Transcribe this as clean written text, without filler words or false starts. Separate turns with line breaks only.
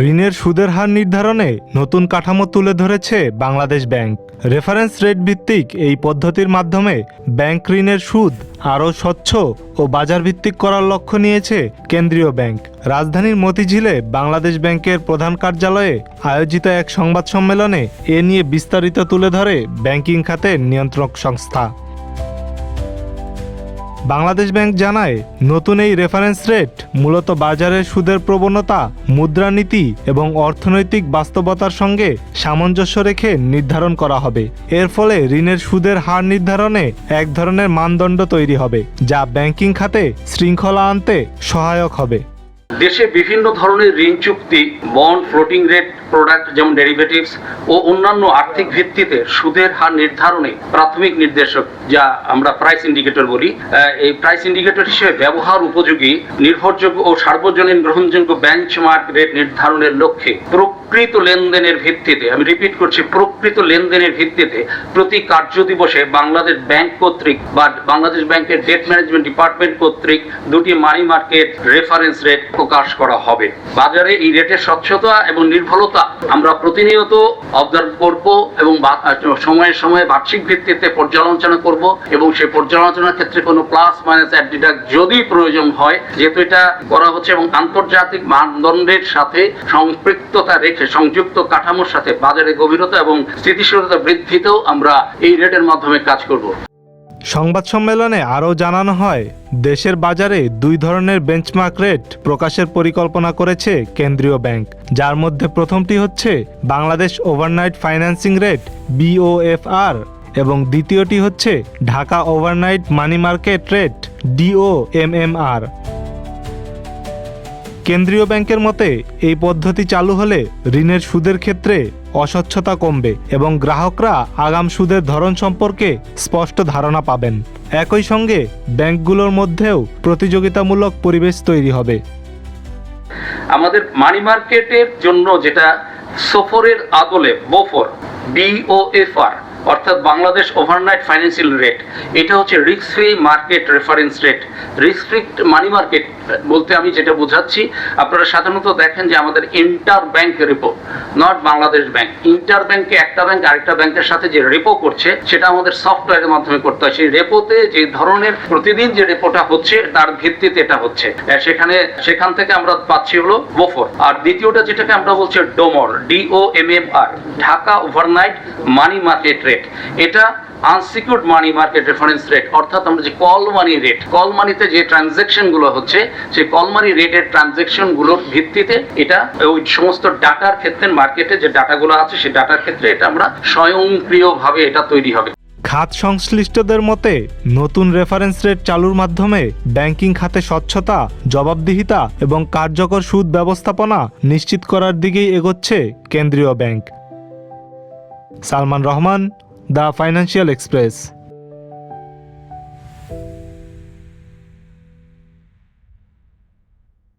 ঋণের সুদের হার নির্ধারণে নতুন কাঠামো তুলে ধরেছে বাংলাদেশ ব্যাংক। রেফারেন্স রেট ভিত্তিক এই পদ্ধতির মাধ্যমে ব্যাংক ঋণের সুদ আরও স্বচ্ছ ও বাজার ভিত্তিক করার লক্ষ্য নিয়েছে কেন্দ্রীয় ব্যাংক। রাজধানীর মতিঝিলে বাংলাদেশ ব্যাংকের প্রধান কার্যালয়ে আয়োজিত এক সংবাদ সম্মেলনে এ নিয়ে বিস্তারিত তুলে ধরে ব্যাংকিং খাতের নিয়ন্ত্রক সংস্থা। বাংলাদেশ ব্যাংক জানায়, নতুন এই রেফারেন্স রেট মূলত বাজারের সুদের প্রবণতা, মুদ্রানীতি এবং অর্থনৈতিক বাস্তবতার সঙ্গে সামঞ্জস্য রেখে নির্ধারণ করা হবে। এর ফলে ঋণের সুদের হার নির্ধারণে এক ধরনের মানদণ্ড তৈরি হবে, যা ব্যাংকিং খাতে শৃঙ্খলা আনতে সহায়ক হবে।
দেশে বিভিন্ন ধরনের ঋণ চুক্তি, বন্ড, ফ্লোটিং রেট প্রোডাক্ট যেমন ডেরিভেটিভস ও অন্যান্য আর্থিক ভিত্তিতে সুদের হার নির্ধারণে প্রাথমিক নির্দেশক, যা আমরা প্রাইস ইন্ডিকেটর বলি, এই প্রাইস ইন্ডিকেটর হিসেবে ব্যবহার উপযোগী, নির্ভরযোগ্য ও সার্বজনীন গ্রহণযোগ্য বেঞ্চমার্ক রেট নির্ধারণের লক্ষ্যে প্রকৃত লেনদেনের ভিত্তিতে, আমি রিপিট করছি, প্রকৃত লেনদেনের ভিত্তিতে প্রতি কার্য দিবসে বাংলাদেশ ব্যাংক কর্তৃক বা বাংলাদেশ ব্যাংকের ডেট ম্যানেজমেন্ট ডিপার্টমেন্ট কর্তৃক দুটি মানি মার্কেট রেফারেন্স রেট প্রকাশ করা হবে। বাজারে এই রেটের স্বচ্ছতা এবং নির্ভুলতা আমরা প্রতিনিয়ত অবজার্ভ করব এবং সময়ে সময়ে বার্ষিক ভিত্তিতে পর্যালোচনা করব এবং সেই পর্যালোচনার ক্ষেত্রে কোনো প্লাস মাইনাস অ্যাড ডিডাক্ট যদি প্রয়োজন হয়, যেহেতু এটা করা হচ্ছে এবং আন্তর্জাতিক মানদণ্ডের সাথে সম্পৃক্ততা রেখে সংযুক্ত কাঠামোর সাথে বাজারে গভীরতা এবং স্থিতিশীলতা বৃদ্ধিতেও আমরা এই রেটের মাধ্যমে কাজ করব।
সংবাদ সম্মেলনে আরও জানানো হয়, দেশের বাজারে দুই ধরনের বেঞ্চমার্ক রেট প্রকাশের পরিকল্পনা করেছে কেন্দ্রীয় ব্যাংক, যার মধ্যে প্রথমটি হচ্ছে Bangladesh overnight financing rate BOFR এবং দ্বিতীয়টি হচ্ছে Dhaka overnight money market rate DOMMR। কেন্দ্রীয় ব্যাংকের মতে, এই পদ্ধতি চালু হলে ঋণের সুদের ক্ষেত্রে অস্বচ্ছতা কমবে এবং গ্রাহকরা আগাম সুদের ধরন সম্পর্কে স্পষ্ট ধারণা পাবেন। একই সঙ্গে ব্যাংকগুলোর মধ্যেও প্রতিযোগিতামূলক পরিবেশ তৈরি হবে।
আমাদের মানি মার্কেটের জন্য যেটা সফরের আদলে BOFR অর্থাৎ বাংলাদেশ ওভারনাইট ফাইন্যান্সিয়াল রেট, এটা হচ্ছে risk free market reference rate. Risk free money market বলতে আমি যেটা বোঝাচ্ছি, আপনারা সাধারণত দেখেন যে আমাদের inter bank repo, not Bangladesh bank, inter ব্যাংকে একটা ব্যাংক আরেকটা ব্যাংকের সাথে যে রেপো করছে সেটা আমাদের সফটওয়্যারের মাধ্যমে করতে হয়। সেই রেপোতে যে ধরনের প্রতিদিন যে রেপোটা হচ্ছে তার ভিত্তিতে এটা হচ্ছে, সেখান থেকে আমরা পাচ্ছি হলো BOFR। আর দ্বিতীয়টা যেটাকে আমরা বলছি DOMMR, Dhaka overnight money market rate. এটা unsecured money market reference rate, অর্থাৎ আমরা যে কল মানি রেট, কল মানিতে যে ট্রানজ্যাকশন গুলো হচ্ছে সেই কল মানি রেটের ট্রানজ্যাকশন গুলোর ভিত্তিতে এটা ওই সমস্ত ডাটার ক্ষেত্রে, মার্কেটে যে ডাটাগুলো আছে সেই ডাটার ক্ষেত্রে এটা আমরা স্বয়ংক্রিয়ভাবে এটা তৈরি হবে।
খাত সংশ্লিষ্টদের মতে, নতুন রেফারেন্স রেট চালুর মাধ্যমে ব্যাংকিং খাতে স্বচ্ছতা, জবাবদিহিতা এবং কার্যকর সুদ ব্যবস্থাপনা নিশ্চিত করার দিকেই এগোচ্ছে কেন্দ্রীয় bank. Salman Rahman, the financial express.